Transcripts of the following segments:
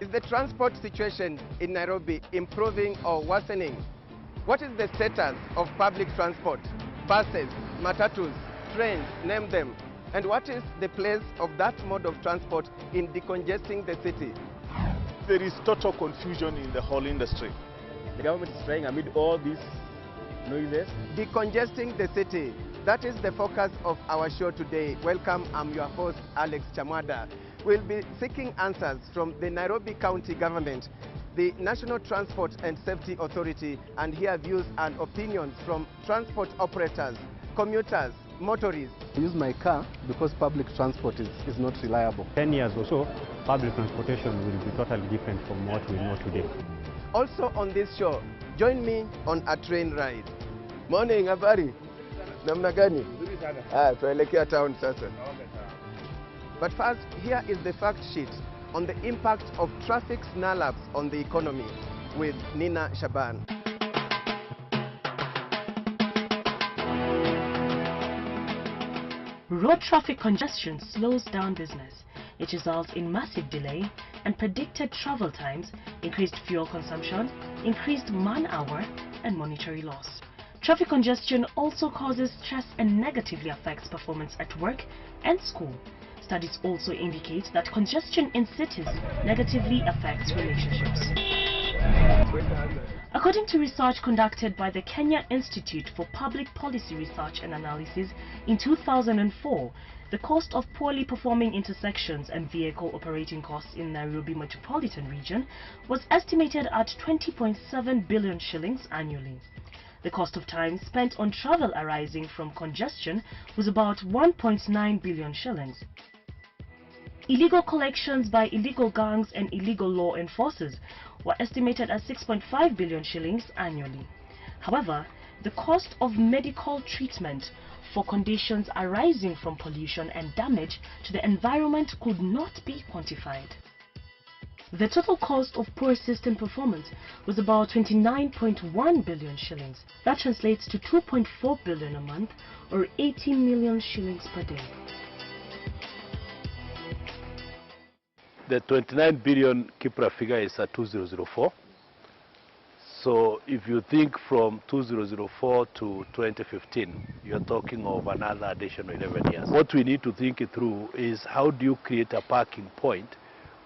Is the transport situation in Nairobi improving or worsening? What is the status of public transport, buses, matatus, trains, name them? And what is the place of that mode of transport in decongesting the city? There is total confusion in the whole industry. The government is trying amid all these noises. Decongesting the city. That is the focus of our show today. Welcome, I'm your host, Alex Chamwada. We'll be seeking answers from the Nairobi County Government, the National Transport and Safety Authority, and hear views and opinions from transport operators, commuters, motorists. I use my car because public transport is not reliable. 10 years or so, public transportation will be totally different from what we know today. Also on this show, join me on a train ride. Morning, habari. Namna gani? Tuelekea town sasa. But first, here is the fact sheet on the impact of traffic snarl-ups on the economy with Nina Shaban. Road traffic congestion slows down business. It results in massive delay and predicted travel times, increased fuel consumption, increased man-hour, and monetary loss. Traffic congestion also causes stress and negatively affects performance at work and school. Studies also indicate that congestion in cities negatively affects relationships. According to research conducted by the Kenya Institute for Public Policy Research and Analysis in 2004, the cost of poorly performing intersections and vehicle operating costs in Nairobi metropolitan region was estimated at 20.7 billion shillings annually. The cost of time spent on travel arising from congestion was about 1.9 billion shillings. Illegal collections by illegal gangs and illegal law enforcers were estimated at 6.5 billion shillings annually. However, the cost of medical treatment for conditions arising from pollution and damage to the environment could not be quantified. The total cost of poor system performance was about 29.1 billion shillings. That translates to 2.4 billion a month or 80 million shillings per day. The 29 billion Kipra figure is at 2004. So if you think from 2004 to 2015, you're talking of another additional 11 years. What we need to think it through is how do you create a parking point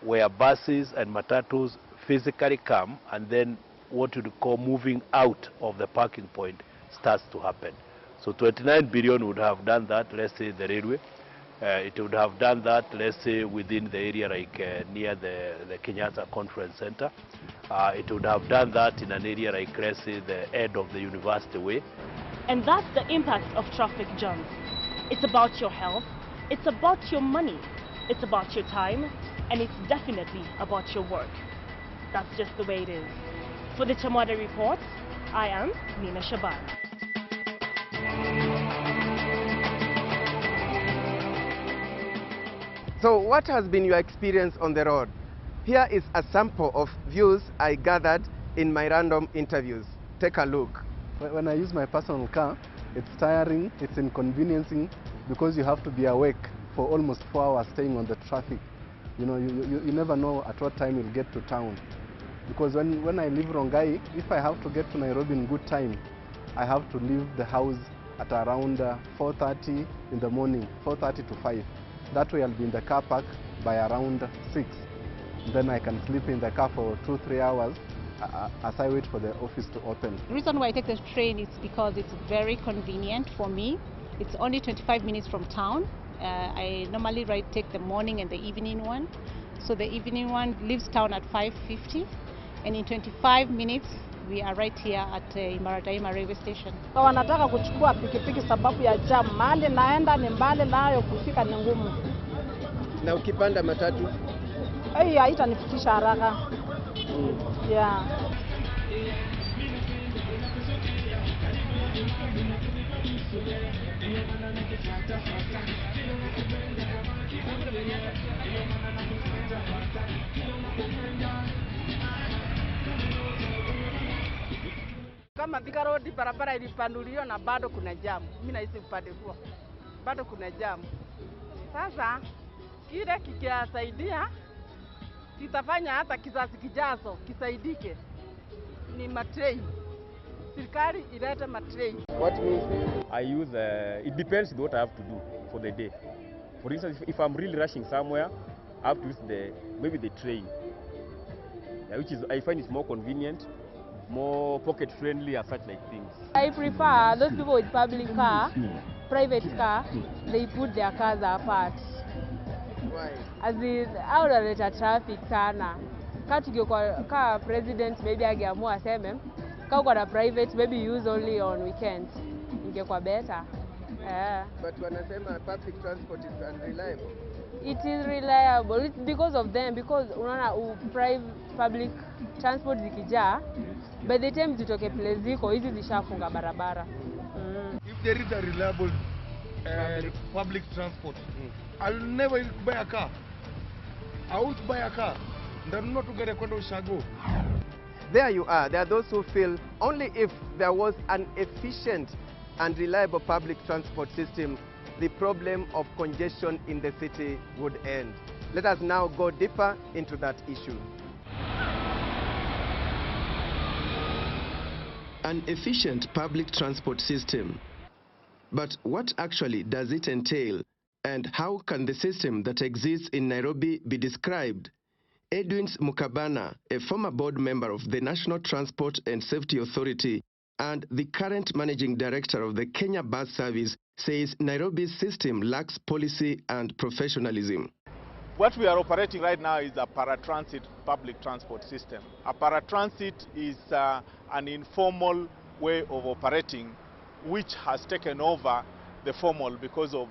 where buses and matatus physically come, and then what you call moving out of the parking point starts to happen. So 29 billion would have done that, let's say the railway. It would have done that, let's say, within the area like near the Kenyatta Conference Center. It would have done that in an area like, let's say, the end of the University Way. And that's the impact of traffic jams. It's about your health, it's about your money, it's about your time, and it's definitely about your work. That's just the way it is. For the Chamwada Report, I am Nina Shaban. So what has been your experience on the road? Here is a sample of views I gathered in my random interviews. Take a look. When I use my personal car, it's tiring, it's inconveniencing because you have to be awake for almost 4 hours staying on the traffic. You know, you never know at what time you'll get to town. Because when I leave Rongai, if I have to get to Nairobi in good time, I have to leave the house at around 4:30 in the morning, 4:30 to 5. That way I'll be in the car park by around 6. Then I can sleep in the car for 2-3 hours as I wait for the office to open. The reason why I take the train is because it's very convenient for me. It's only 25 minutes from town. I normally take the morning and the evening one. So the evening one leaves town at 5:50, and in 25 minutes we are right here at Imaradaima railway station. Wanataka kuchukua pikipiki sababu ya jam. Mahali naenda ni mbali, nayo kufika ni ngumu. Na ukipanda matatu? Haitanifikisha haraka. Yeah. Kama Thika Road barabara ilipanuliwa na bado kuna jam. Mimi nahisi upande huo bado kuna jam. Sasa kile kikisaidia kitafanya hata kizazi kijazo kisaidike ni matrain. Serikali ilete matrain. What means? I use, it depends what I have to do for the day. For instance, if I'm really rushing somewhere, I have to use maybe the train, which is, I find it's more convenient, more pocket friendly and such like things. I prefer those people with public car, private car, they put their cars apart. Why? As in, out of the traffic sana. Ka president maybe ageamua aseme, ka uko na private maybe use only on weekends. Ingekuwa better. Yeah. But wanasema public transport is unreliable. It is reliable. It's because of them, because unaona public transport zikijaa, by the time zitoke place ziko hizi zishafunga barabara. If there is a reliable public transport, I'll never buy a car. I won't buy a car. Not to get a kwenda ushago. There you are. There are those who feel only if there was an efficient and reliable public transport system, the problem of congestion in the city would end. Let us now go deeper into that issue. An efficient public transport system. But what actually does it entail? And how can the system that exists in Nairobi be described? Edwin Mukabana, a former board member of the National Transport and Safety Authority and the current managing director of the Kenya Bus Service, says Nairobi's system lacks policy and professionalism. What we are operating right now is a paratransit public transport system. A paratransit is an informal way of operating which has taken over the formal because of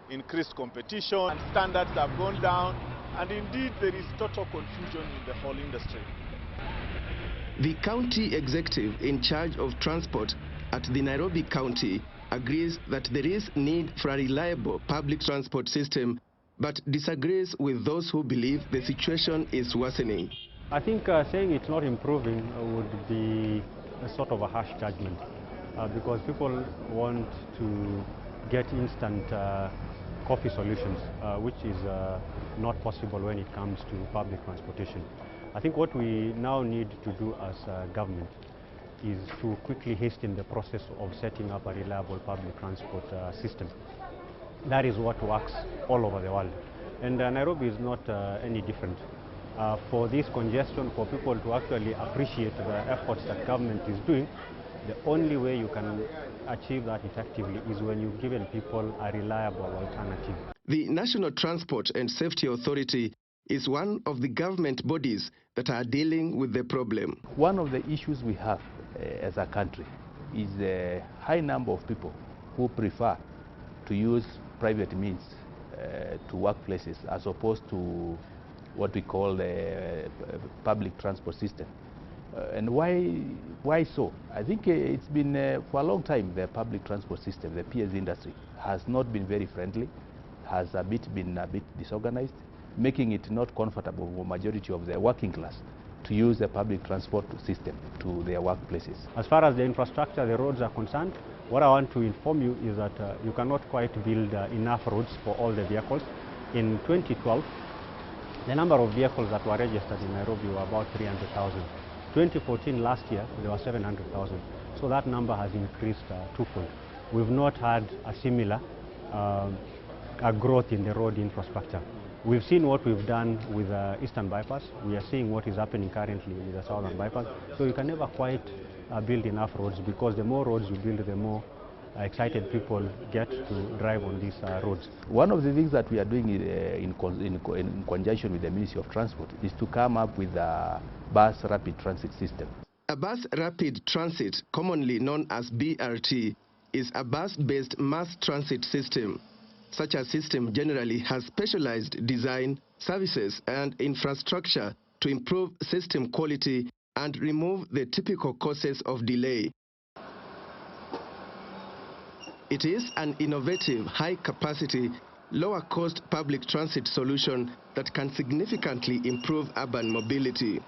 increased competition, and standards have gone down, and indeed there is total confusion in the whole industry. The county executive in charge of transport at the Nairobi County agrees that there is need for a reliable public transport system, but disagrees with those who believe the situation is worsening. I think saying it's not improving would be a sort of a harsh judgment because people want to get instant coffee solutions, which is not possible when it comes to public transportation. I think what we now need to do as a government is to quickly hasten the process of setting up a reliable public transport system. That is what works all over the world. And Nairobi is not any different. For this congestion, for people to actually appreciate the efforts that government is doing, the only way you can achieve that effectively is when you've given people a reliable alternative. The National Transport and Safety Authority is one of the government bodies that are dealing with the problem. One of the issues we have as a country is the high number of people who prefer to use private means to workplaces as opposed to what we call the public transport system. And why so? I think it's been for a long time the public transport system, the PS industry, has not been very friendly, has been a bit disorganized, making it not comfortable for majority of the working class to use the public transport system to their workplaces. As far as the infrastructure, the roads are concerned, what I want to inform you is that you cannot quite build enough roads for all the vehicles. In 2012, the number of vehicles that were registered in Nairobi were about 300,000. 2014, last year, there were 700,000. So that number has increased twofold. We've not had a similar growth in the road infrastructure. We've seen what we've done with the Eastern Bypass. We are seeing what is happening currently with the Southern Bypass. So you can never quite build enough roads, because the more roads you build, the more excited people get to drive on these roads. One of the things that we are doing in conjunction with the Ministry of Transport is to come up with a bus rapid transit system. A bus rapid transit, commonly known as BRT, is a bus-based mass transit system. Such a system generally has specialized design, services, and infrastructure to improve system quality and remove the typical causes of delay. It is an innovative, high-capacity, lower-cost public transit solution that can significantly improve urban mobility.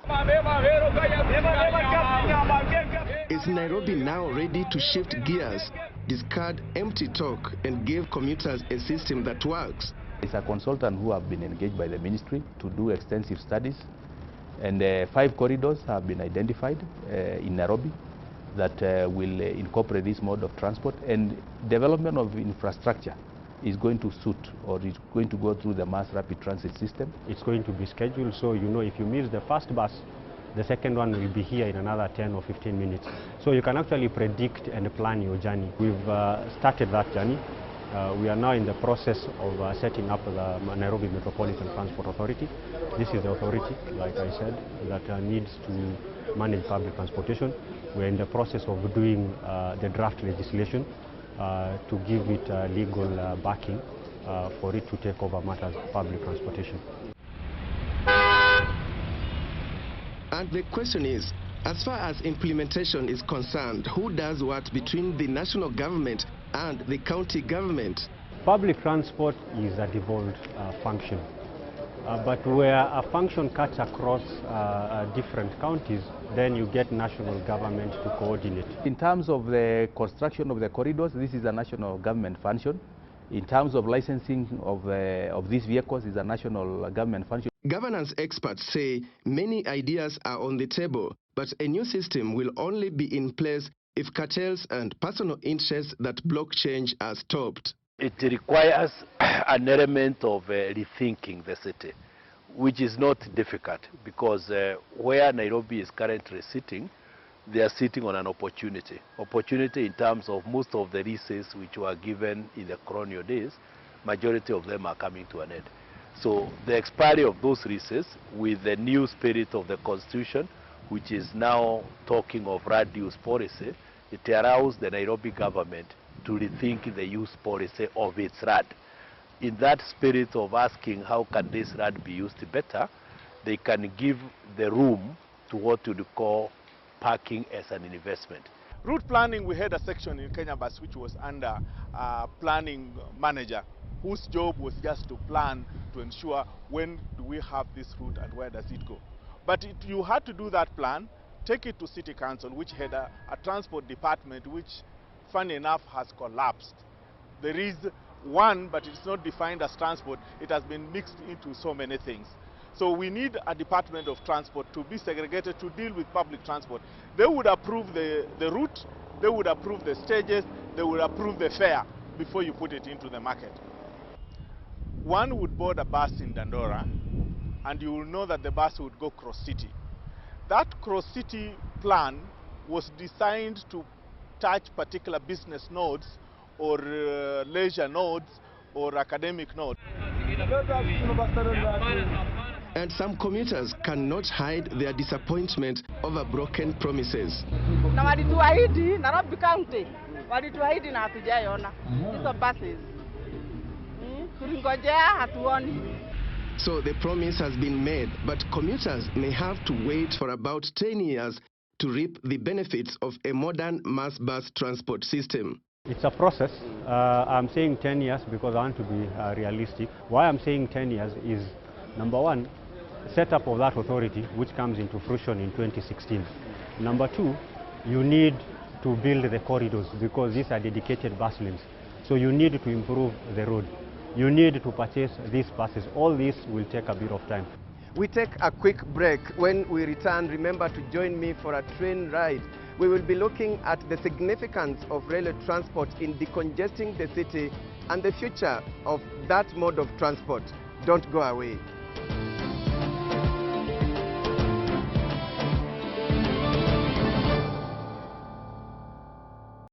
Is Nairobi now ready to shift gears, discard empty talk, and give commuters a system that works? It's a consultant who have been engaged by the ministry to do extensive studies, and 5 corridors have been identified in Nairobi that will incorporate this mode of transport, and development of infrastructure is going to suit, or is going to go through the mass rapid transit system. It's going to be scheduled, so you know if you miss the first bus, the second one will be here in another 10 or 15 minutes. So you can actually predict and plan your journey. We've started that journey. We are now in the process of setting up the Nairobi Metropolitan Transport Authority. This is the authority, like I said, that needs to manage public transportation. We're in the process of doing the draft legislation to give it legal backing for it to take over matters of public transportation. And the question is, as far as implementation is concerned, who does what between the national government and the county government? Public transport is a devolved function, but where a function cuts across different counties, then you get national government to coordinate. In terms of the construction of the corridors, this is a national government function. In terms of licensing of these vehicles, is a national government function. Governance experts say many ideas are on the table, but a new system will only be in place if cartels and personal interests that block change are stopped. It requires an element of rethinking the city, which is not difficult, because where Nairobi is currently sitting, they are sitting on an opportunity. Opportunity in terms of most of the leases which were given in the colonial days, majority of them are coming to an end. So the expiry of those leases with the new spirit of the Constitution, which is now talking of RAD use policy, it allows the Nairobi government to rethink the use policy of its RAD. In that spirit of asking how can this RAD be used better, they can give the room to what you call parking as an investment. Route planning, we had a section in Kenya Bus which was under planning manager, whose job was just to plan to ensure when do we have this route and where does it go. But you had to do that plan, take it to City Council, which had a transport department which, funny enough, has collapsed. There is one, but it's not defined as transport. It has been mixed into so many things. So we need a department of transport to be segregated to deal with public transport. They would approve the route, they would approve the stages, they would approve the fare before you put it into the market. One would board a bus in Dandora, and you will know that the bus would go cross-city. That cross-city plan was designed to touch particular business nodes or leisure nodes or academic nodes. And some commuters cannot hide their disappointment over broken promises. Na walituahidi Nairobi County, walituahidi na hatujaiona hizo buses. Tulingojea hatuoni. So the promise has been made, but commuters may have to wait for about 10 years to reap the benefits of a modern mass bus transport system. It's a process. I'm saying 10 years because I want to be realistic. Why I'm saying 10 years is, number one, setup of that authority, which comes into fruition in 2016. Number two, you need to build the corridors because these are dedicated bus lanes. So you need to improve the road. You need to purchase these buses. All this will take a bit of time. We take a quick break. When we return, remember to join me for a train ride. We will be looking at the significance of railway transport in decongesting the city and the future of that mode of transport. Don't go away.